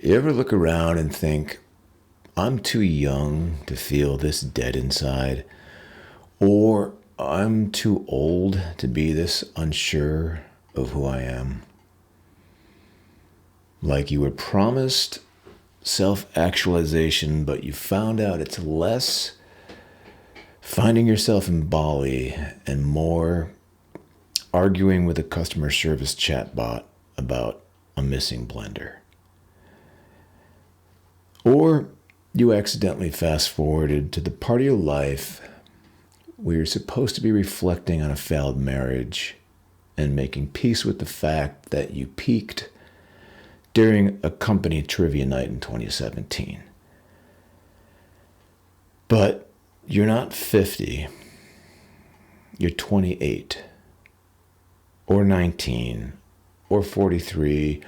You ever look around and think, I'm too young to feel this dead inside, or I'm too old to be this unsure of who I am? Like you were promised self-actualization, but you found out it's less finding yourself in Bali and more arguing with a customer service chatbot about a missing blender. Or you accidentally fast forwarded to the part of your life where you're supposed to be reflecting on a failed marriage and making peace with the fact that you peaked during a company trivia night in 2017. But you're not 50, you're 28, or 19, or 43,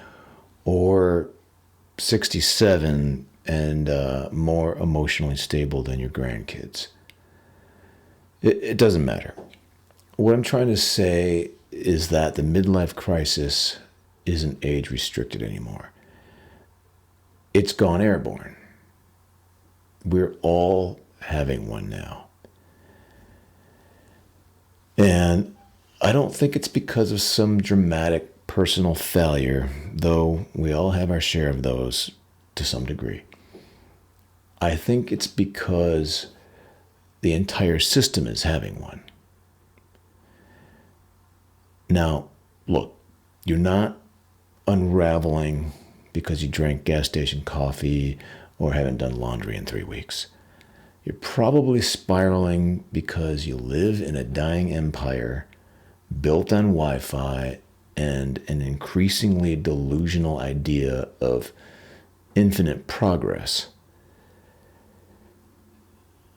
or 67, and more emotionally stable than your grandkids. It doesn't matter. What I'm trying to say is that the midlife crisis isn't age restricted anymore. It's gone airborne. We're all having one now. And I don't think it's because of some dramatic personal failure, though we all have our share of those to some degree. I think it's because the entire system is having one. Now, look, you're not unraveling because you drank gas station coffee or haven't done laundry in 3 weeks. You're probably spiraling because you live in a dying empire built on Wi-Fi and an increasingly delusional idea of infinite progress.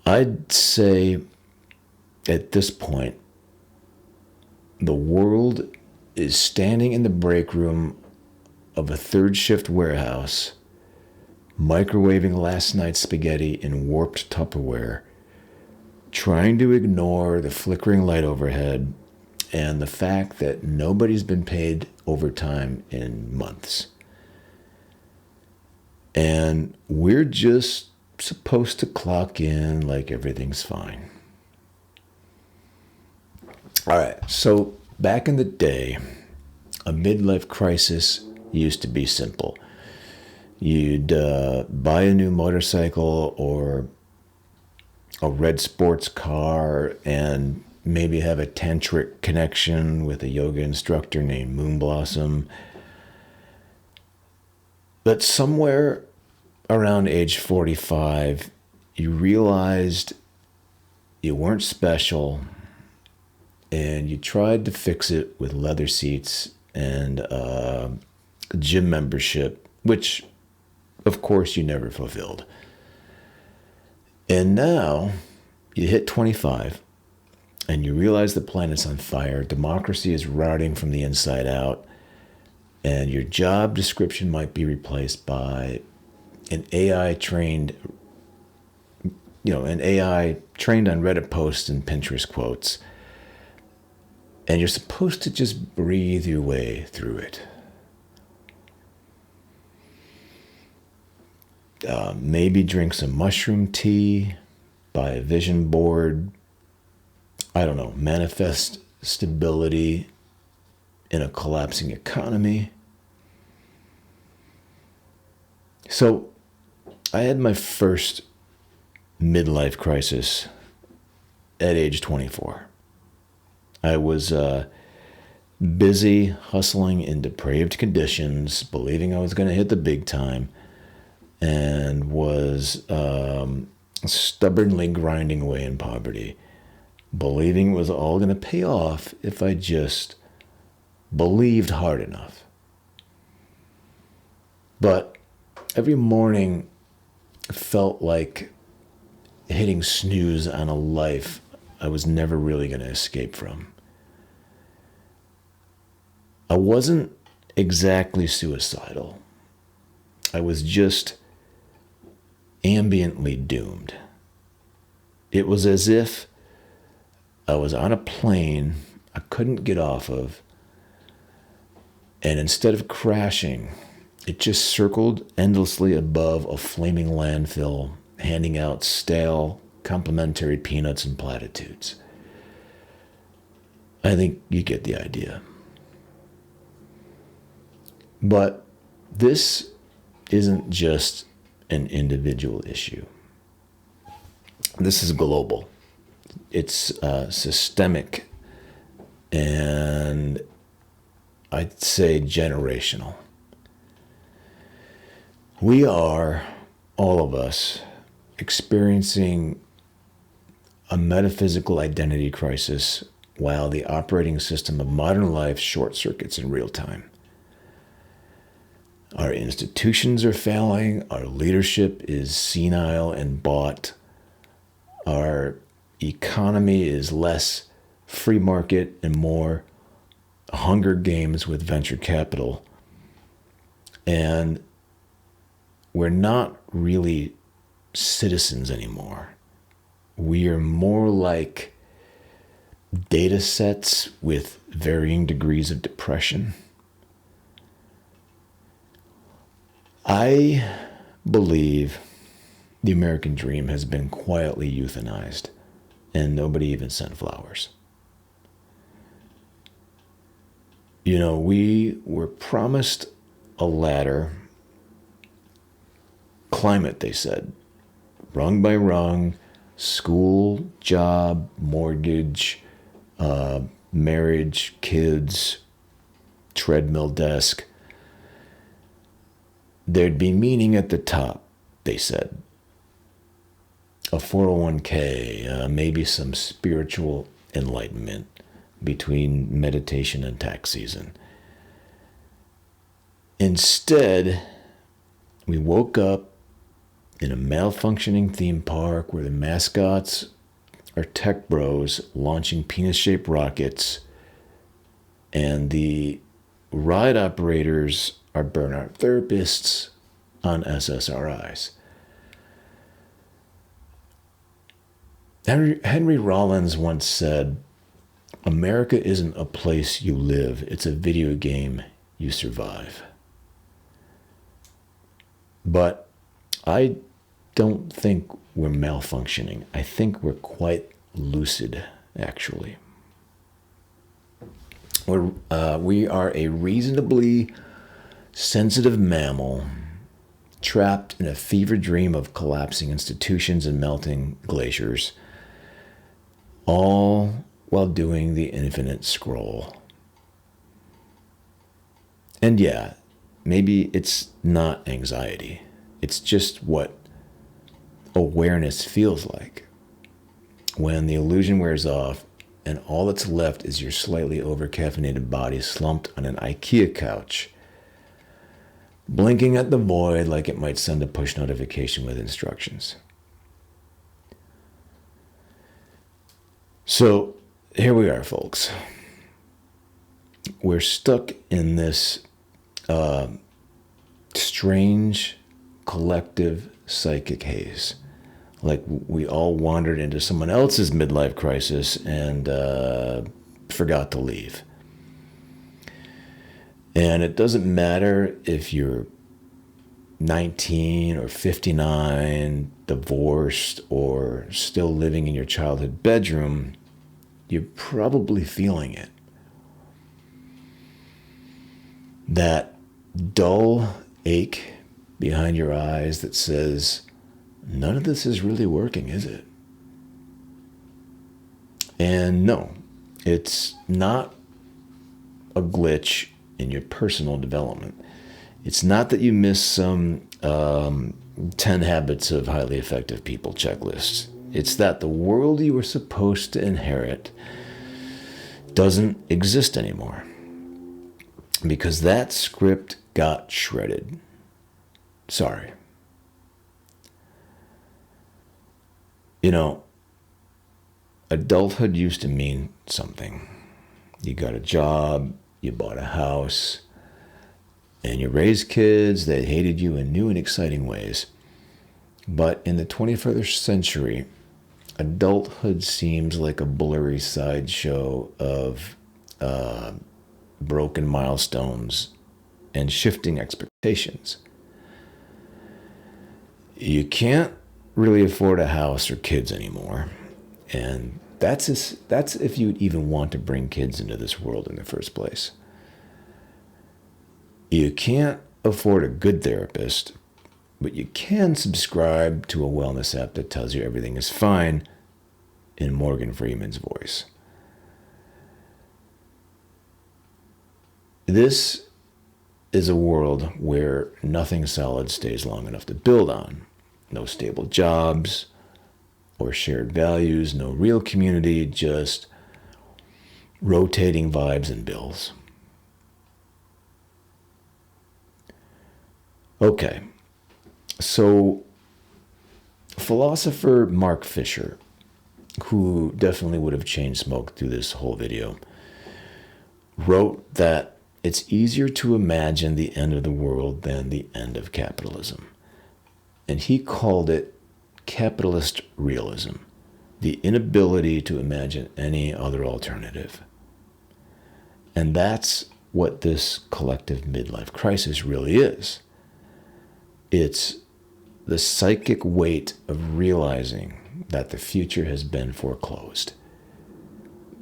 I'd say at this point, the world is standing in the break room of a third shift warehouse, microwaving last night's spaghetti in warped Tupperware, trying to ignore the flickering light overhead and the fact that nobody's been paid overtime in months. And we're just supposed to clock in like everything's fine. All right, so back in the day, a midlife crisis used to be simple. You'd buy a new motorcycle or a red sports car and maybe have a tantric connection with a yoga instructor named Moonblossom. But somewhere around age 45, you realized you weren't special and you tried to fix it with leather seats and a gym membership, which of course you never fulfilled. And now you hit 25 and you realize the planet's on fire, democracy is rotting from the inside out, and your job description might be replaced by an AI trained on Reddit posts and Pinterest quotes. And you're supposed to just breathe your way through it. Maybe drink some mushroom tea, buy a vision board, manifest stability in a collapsing economy. So I had my first midlife crisis at age 24. I was busy hustling in depraved conditions, believing I was going to hit the big time, and was stubbornly grinding away in poverty, believing it was all going to pay off if I just believed hard enough. But every morning felt like hitting snooze on a life I was never really going to escape from. I wasn't exactly suicidal. I was just ambiently doomed. It was as if I was on a plane I couldn't get off of, and instead of crashing, It just circled endlessly above a flaming landfill, handing out stale, complimentary peanuts and platitudes. I think you get the idea. But this isn't just an individual issue. This is global. It's systemic, and I'd say generational. We are, all of us, experiencing a metaphysical identity crisis while the operating system of modern life short circuits in real time. Our institutions are failing, our leadership is senile and bought, our economy is less free market and more Hunger Games with venture capital. And we're not really citizens anymore. We are more like data sets with varying degrees of depression. I believe the American dream has been quietly euthanized, and nobody even sent flowers. You know, we were promised a ladder. Climate, they said, rung by rung, school, job, mortgage, marriage, kids, treadmill desk. There'd be meaning at the top, they said. A 401k, maybe some spiritual enlightenment between meditation and tax season. Instead, we woke up in a malfunctioning theme park where the mascots are tech bros launching penis-shaped rockets, and the ride operators are burnout therapists on SSRIs. Henry Rollins once said, "America isn't a place you live, it's a video game you survive." But I don't think we're malfunctioning. I think we're quite lucid, actually. We are a reasonably sensitive mammal trapped in a fever dream of collapsing institutions and melting glaciers, all while doing the infinite scroll. And yeah, maybe it's not anxiety. It's just what awareness feels like when the illusion wears off and all that's left is your slightly over-caffeinated body slumped on an IKEA couch, blinking at the void like it might send a push notification with instructions. So here we are, folks. We're stuck in this strange collective psychic haze. Like we all wandered into someone else's midlife crisis and forgot to leave. And it doesn't matter if you're 19 or 59, divorced, or still living in your childhood bedroom, you're probably feeling it. That dull ache behind your eyes that says, none of this is really working, is it? And no, it's not a glitch in your personal development. It's not that you missed some 10 habits of highly effective people checklist. It's that the world you were supposed to inherit doesn't exist anymore. Because that script got shredded. Sorry. You know, adulthood used to mean something. You got a job, you bought a house, and you raised kids that hated you in new and exciting ways. But in the 21st century, adulthood seems like a blurry sideshow of broken milestones and shifting expectations. expectations. You can't really afford a house or kids anymore. And that's if you even want to bring kids into this world in the first place. You can't afford a good therapist, but you can subscribe to a wellness app that tells you everything is fine in Morgan Freeman's voice. This is a world where nothing solid stays long enough to build on. No stable jobs or shared values, no real community, just rotating vibes and bills. Okay, so philosopher Mark Fisher, who definitely would have chain smoked through this whole video, wrote that it's easier to imagine the end of the world than the end of capitalism. And he called it capitalist realism, the inability to imagine any other alternative. And that's what this collective midlife crisis really is. It's the psychic weight of realizing that the future has been foreclosed.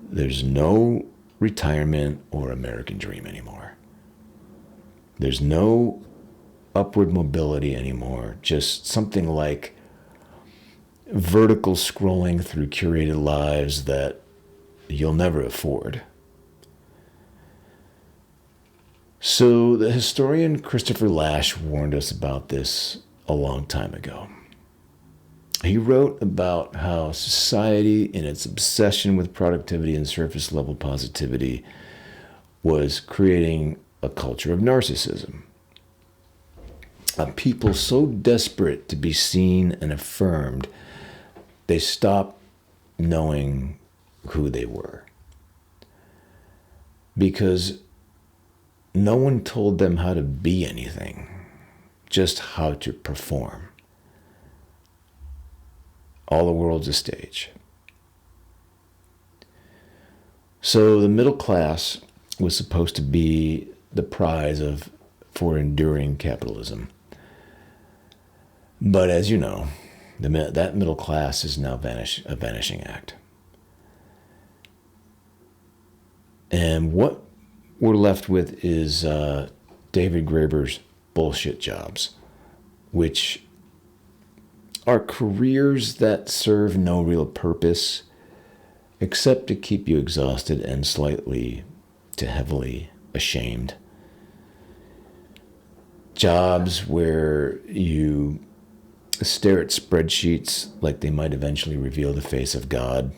There's no retirement or American dream anymore. There's no upward mobility anymore, just something like vertical scrolling through curated lives that you'll never afford. So the historian Christopher Lasch warned us about this a long time ago. He wrote about how society, in its obsession with productivity and surface level positivity, was creating a culture of narcissism. People so desperate to be seen and affirmed, they stopped knowing who they were. Because no one told them how to be anything, just how to perform. All the world's a stage. So the middle class was supposed to be the prize for enduring capitalism. But as you know, that middle class is now a vanishing act. And what we're left with is David Graeber's bullshit jobs, which are careers that serve no real purpose except to keep you exhausted and slightly to heavily ashamed. Jobs where you stare at spreadsheets like they might eventually reveal the face of God.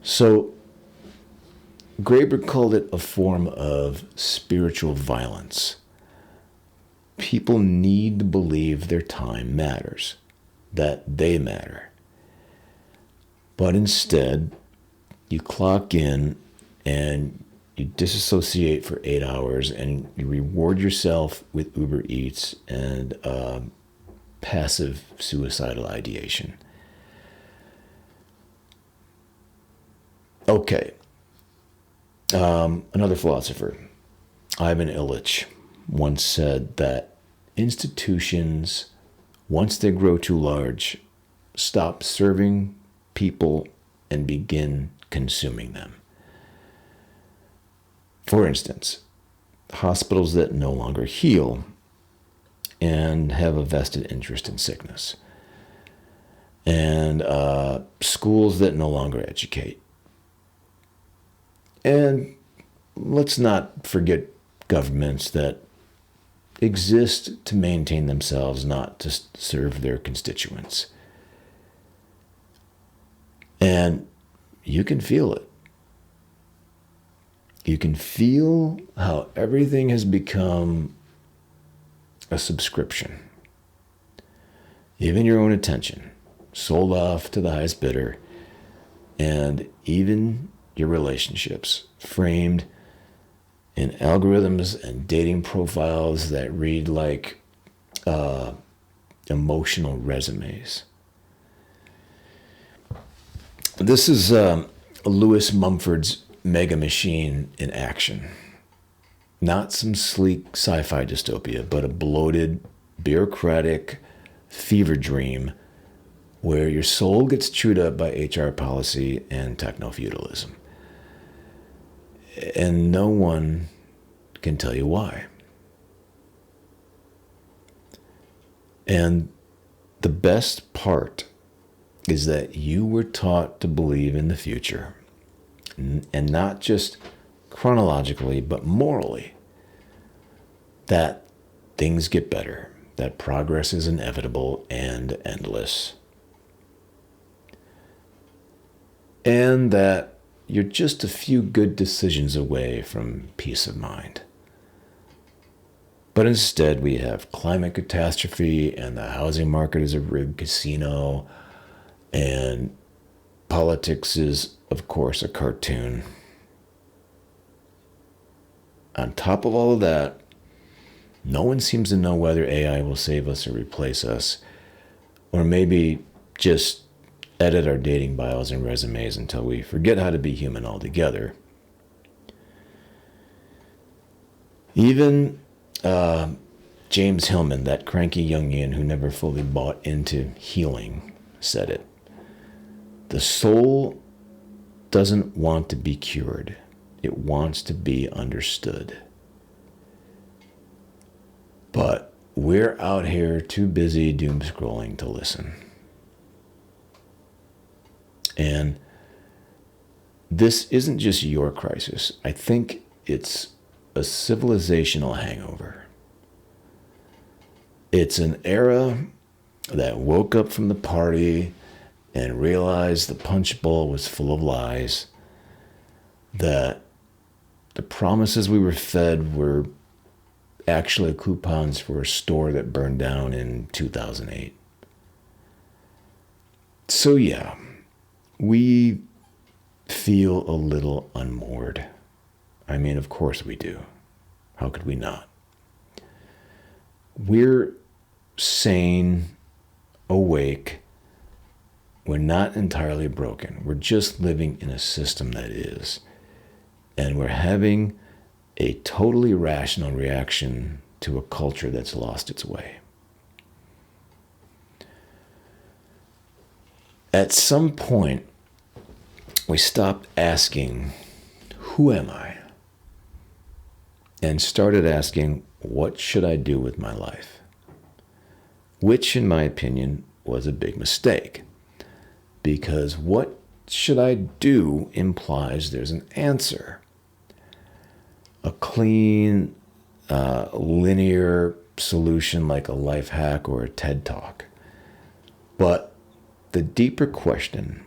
So Graeber called it a form of spiritual violence. People need to believe their time matters, that they matter. But instead, you clock in and you disassociate for 8 hours and you reward yourself with Uber Eats and passive suicidal ideation. Okay. Another philosopher, Ivan Illich, once said that institutions, once they grow too large, stop serving people and begin consuming them. For instance, hospitals that no longer heal and have a vested interest in sickness, and schools that no longer educate. And let's not forget governments that exist to maintain themselves, not to serve their constituents. And you can feel it. You can feel how everything has become a subscription. Even your own attention, sold off to the highest bidder, and even your relationships, framed in algorithms and dating profiles that read like emotional resumes. This is Lewis Mumford's mega machine in action. Not some sleek sci-fi dystopia, but a bloated, bureaucratic fever dream where your soul gets chewed up by HR policy and techno-futilism. And no one can tell you why. And the best part is that you were taught to believe in the future, and not just chronologically, but morally, that things get better, that progress is inevitable and endless, and that you're just a few good decisions away from peace of mind. But instead, we have climate catastrophe, and the housing market is a rigged casino, and politics is, of course, a cartoon. On top of all of that, no one seems to know whether AI will save us or replace us, or maybe just edit our dating bios and resumes until we forget how to be human altogether. Even James Hillman, that cranky Jungian who never fully bought into healing, said it. The soul doesn't want to be cured. It wants to be understood. But we're out here too busy doom scrolling to listen. And this isn't just your crisis. I think it's a civilizational hangover. It's an era that woke up from the party and realized the punch bowl was full of lies, that the promises we were fed were actually coupons for a store that burned down in 2008. So yeah, we feel a little unmoored. I mean, of course we do. How could we not? We're sane, awake. We're not entirely broken. We're just living in a system that is. And we're having a totally rational reaction to a culture that's lost its way. At some point, we stopped asking, who am I? And started asking, what should I do with my life? Which, in my opinion, was a big mistake. Because what should I do implies there's an answer. A clean, linear solution like a life hack or a TED Talk. But the deeper question,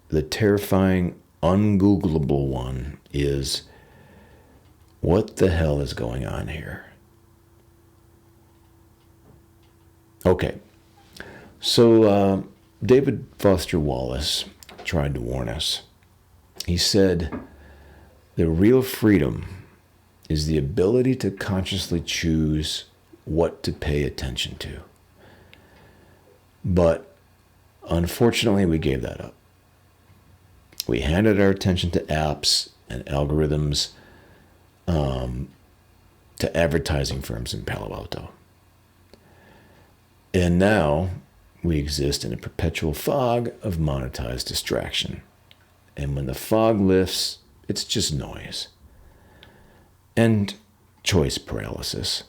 the terrifying, ungoogleable one is, what the hell is going on here? Okay, so David Foster Wallace tried to warn us. He said, the real freedom is the ability to consciously choose what to pay attention to. But unfortunately, we gave that up. We handed our attention to apps and algorithms, to advertising firms in Palo Alto. And now we exist in a perpetual fog of monetized distraction. And when the fog lifts, it's just noise and choice paralysis.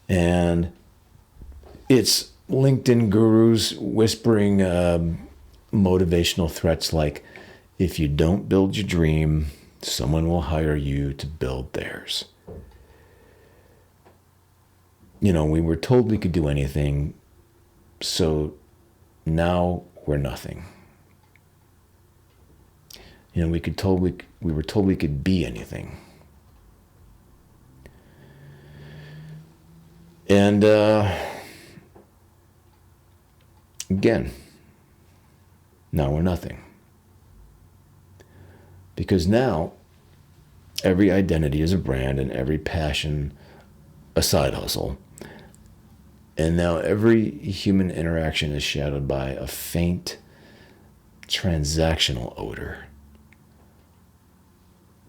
And it's LinkedIn gurus whispering motivational threats like, if you don't build your dream, someone will hire you to build theirs. You know, we were told we could do anything, so now we're nothing. You know, we were told we could be anything. And again, now we're nothing. Because now every identity is a brand and every passion a side hustle. And now every human interaction is shadowed by a faint transactional odor.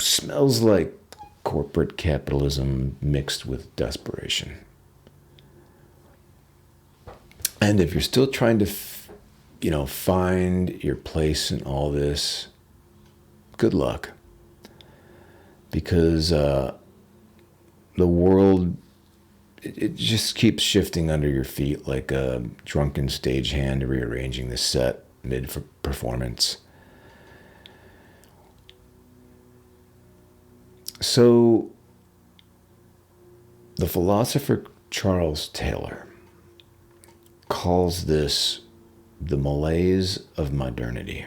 smells like corporate capitalism mixed with desperation. And if you're still trying to, find your place in all this, good luck. Because the world, it just keeps shifting under your feet like a drunken stagehand rearranging the set mid-performance. So, the philosopher Charles Taylor calls this the malaise of modernity.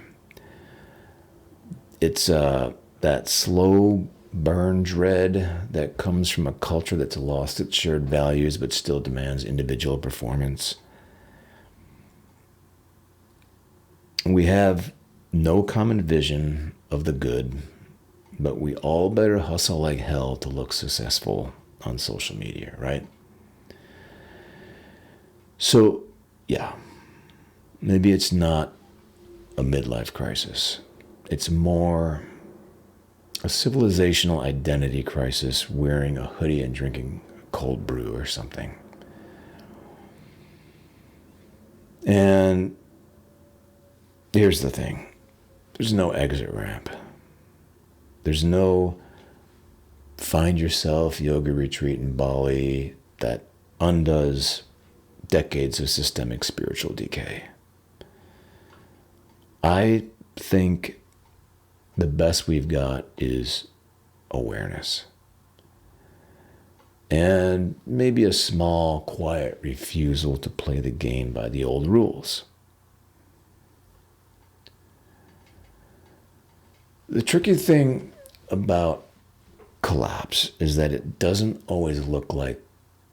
It's that slow burn dread that comes from a culture that's lost its shared values but still demands individual performance. We have no common vision of the good, but we all better hustle like hell to look successful on social media, right? So, yeah, maybe it's not a midlife crisis. It's more a civilizational identity crisis, wearing a hoodie and drinking cold brew or something. And here's the thing. There's no exit ramp. There's no find yourself yoga retreat in Bali that undoes decades of systemic spiritual decay. I think the best we've got is awareness. And maybe a small, quiet refusal to play the game by the old rules. The tricky thing about collapse is that it doesn't always look like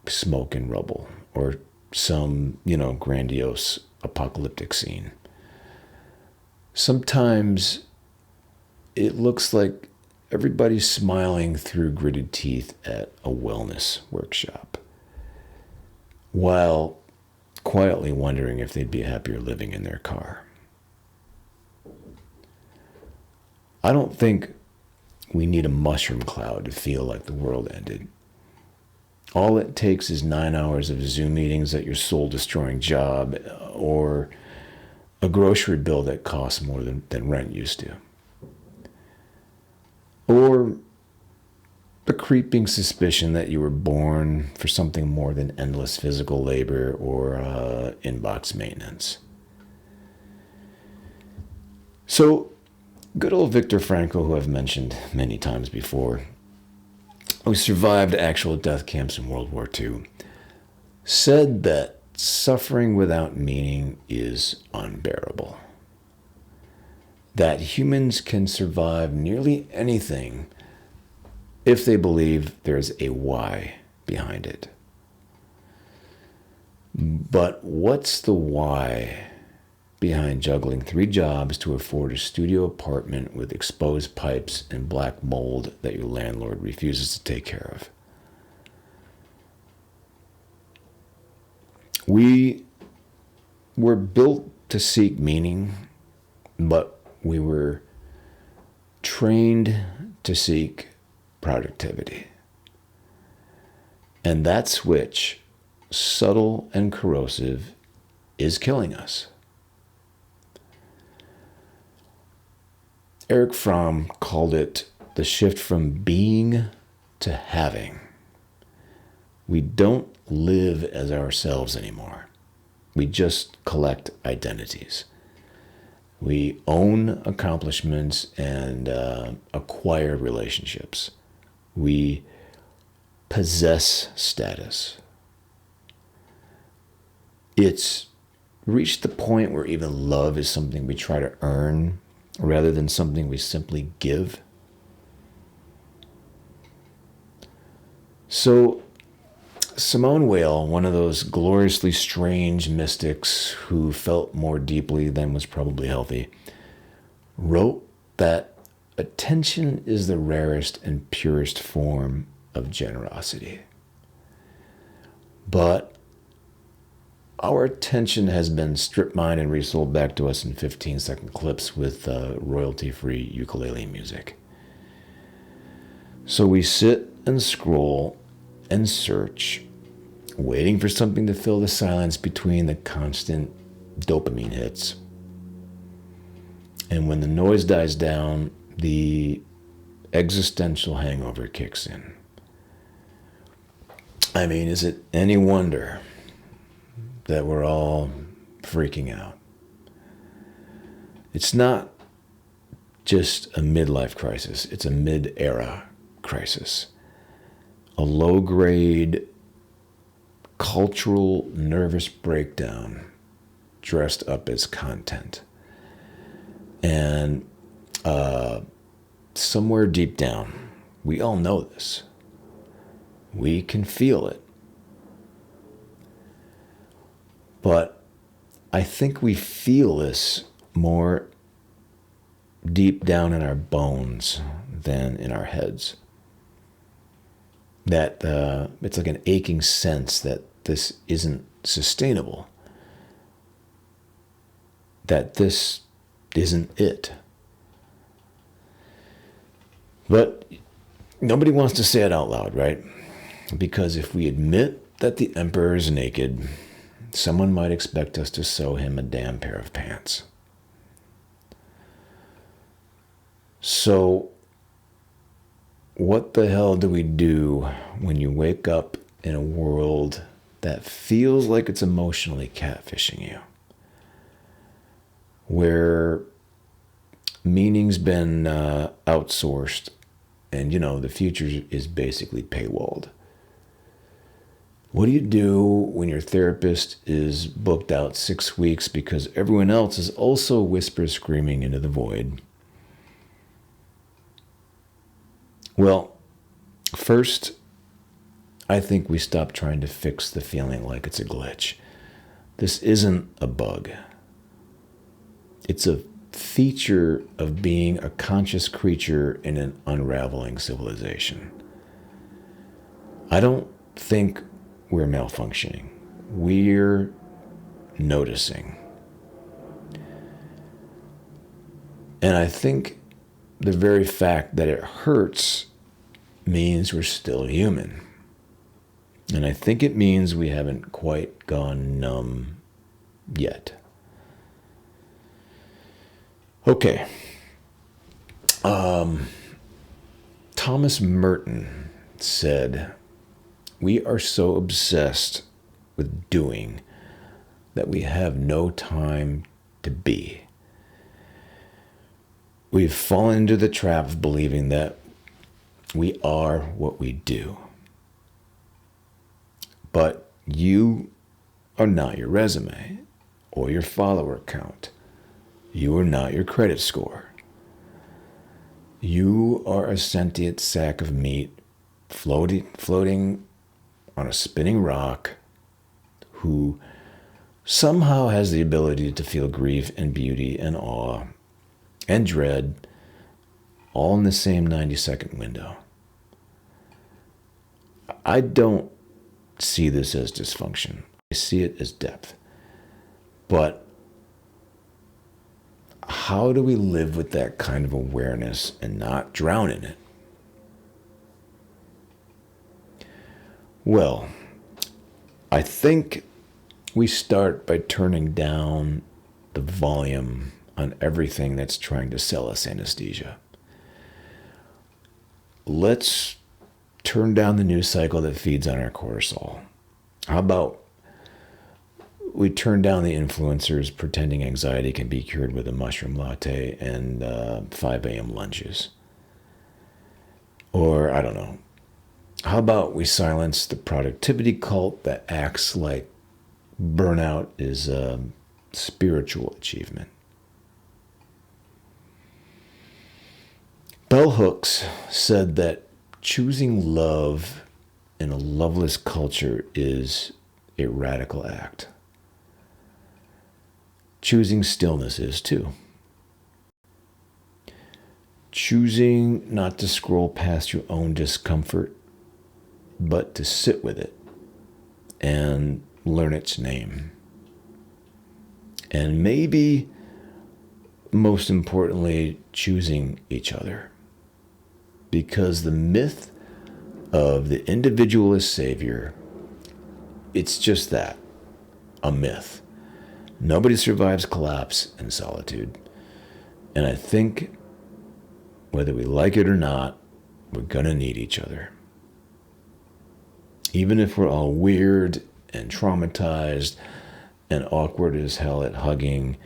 smoke and rubble or some, grandiose apocalyptic scene. Sometimes it looks like everybody's smiling through gritted teeth at a wellness workshop, while quietly wondering if they'd be happier living in their car. I don't think we need a mushroom cloud to feel like the world ended. All it takes is 9 hours of Zoom meetings at your soul-destroying job, or a grocery bill that costs more than rent used to. Or the creeping suspicion that you were born for something more than endless physical labor or inbox maintenance. So, good old Viktor Frankl, who I've mentioned many times before, who survived actual death camps in World War II, said that suffering without meaning is unbearable. That humans can survive nearly anything if they believe there's a why behind it. But what's the why behind juggling 3 jobs to afford a studio apartment with exposed pipes and black mold that your landlord refuses to take care of? We were built to seek meaning, but we were trained to seek productivity. And that switch, subtle and corrosive, is killing us. Eric Fromm called it the shift from being to having. We don't live as ourselves anymore. We just collect identities. We own accomplishments and acquire relationships. We possess status. It's reached the point where even love is something we try to earn rather than something we simply give. So, Simone Weil, one of those gloriously strange mystics who felt more deeply than was probably healthy, wrote that attention is the rarest and purest form of generosity. But our attention has been strip mined and resold back to us in 15-second clips with royalty-free ukulele music. So we sit and scroll and search, waiting for something to fill the silence between the constant dopamine hits. And when the noise dies down, the existential hangover kicks in. I mean, is it any wonder that we're all freaking out? It's not just a midlife crisis, it's a mid-era crisis. A low-grade cultural nervous breakdown dressed up as content. And somewhere deep down, we all know this. We can feel it. But I think we feel this more deep down in our bones than in our heads. That it's like an aching sense that this isn't sustainable. That this isn't it. But nobody wants to say it out loud, right? Because if we admit that the emperor is naked, someone might expect us to sew him a damn pair of pants. So, what the hell do we do when you wake up in a world that feels like it's emotionally catfishing you? Where meaning's been outsourced and, the future is basically paywalled. What do you do when your therapist is booked out 6 weeks because everyone else is also whisper screaming into the void? Well, first, I think we stop trying to fix the feeling like it's a glitch. This isn't a bug. It's a feature of being a conscious creature in an unraveling civilization. I don't think we're malfunctioning. We're noticing. And I think the very fact that it hurts means we're still human. And I think it means we haven't quite gone numb yet. Okay. Thomas Merton said, "We are so obsessed with doing that we have no time to be." We've fallen into the trap of believing that we are what we do. But you are not your resume or your follower count. You are not your credit score. You are a sentient sack of meat floating on a spinning rock who somehow has the ability to feel grief and beauty and awe and dread all in the same 90-second window. I don't see this as dysfunction. I see it as depth. But how do we live with that kind of awareness and not drown in it? Well, I think we start by turning down the volume on everything that's trying to sell us anesthesia. Let's turn down the news cycle that feeds on our cortisol. How about we turn down the influencers pretending anxiety can be cured with a mushroom latte and 5 a.m. lunches? Or, I don't know, how about we silence the productivity cult that acts like burnout is a spiritual achievement? Bell Hooks said that choosing love in a loveless culture is a radical act. Choosing stillness is too. Choosing not to scroll past your own discomfort, but to sit with it and learn its name. And maybe, most importantly, choosing each other. Because the myth of the individualist savior, it's just that, a myth. Nobody survives collapse and solitude. And I think, whether we like it or not, we're going to need each other. Even if we're all weird and traumatized and awkward as hell at hugging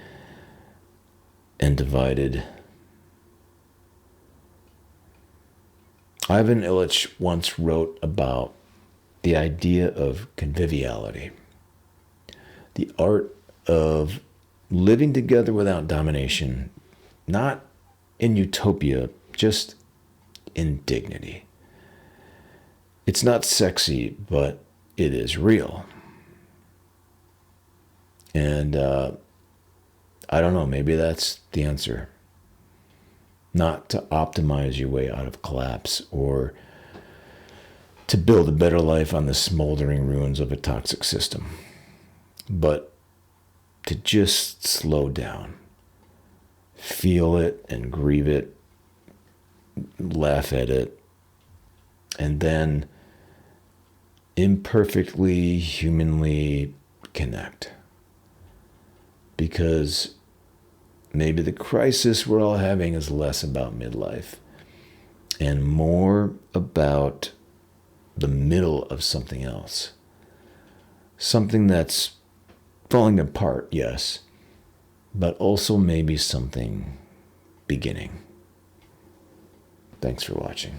and divided. Ivan Illich once wrote about the idea of conviviality, the art of living together without domination, not in utopia, just in dignity. It's not sexy, but it is real. And I don't know, maybe that's the answer. Not to optimize your way out of collapse or to build a better life on the smoldering ruins of a toxic system, but to just slow down, feel it and grieve it, laugh at it, and then imperfectly, humanly connect. Because maybe the crisis we're all having is less about midlife and more about the middle of something else. Something that's falling apart, yes, but also maybe something beginning. Thanks for watching.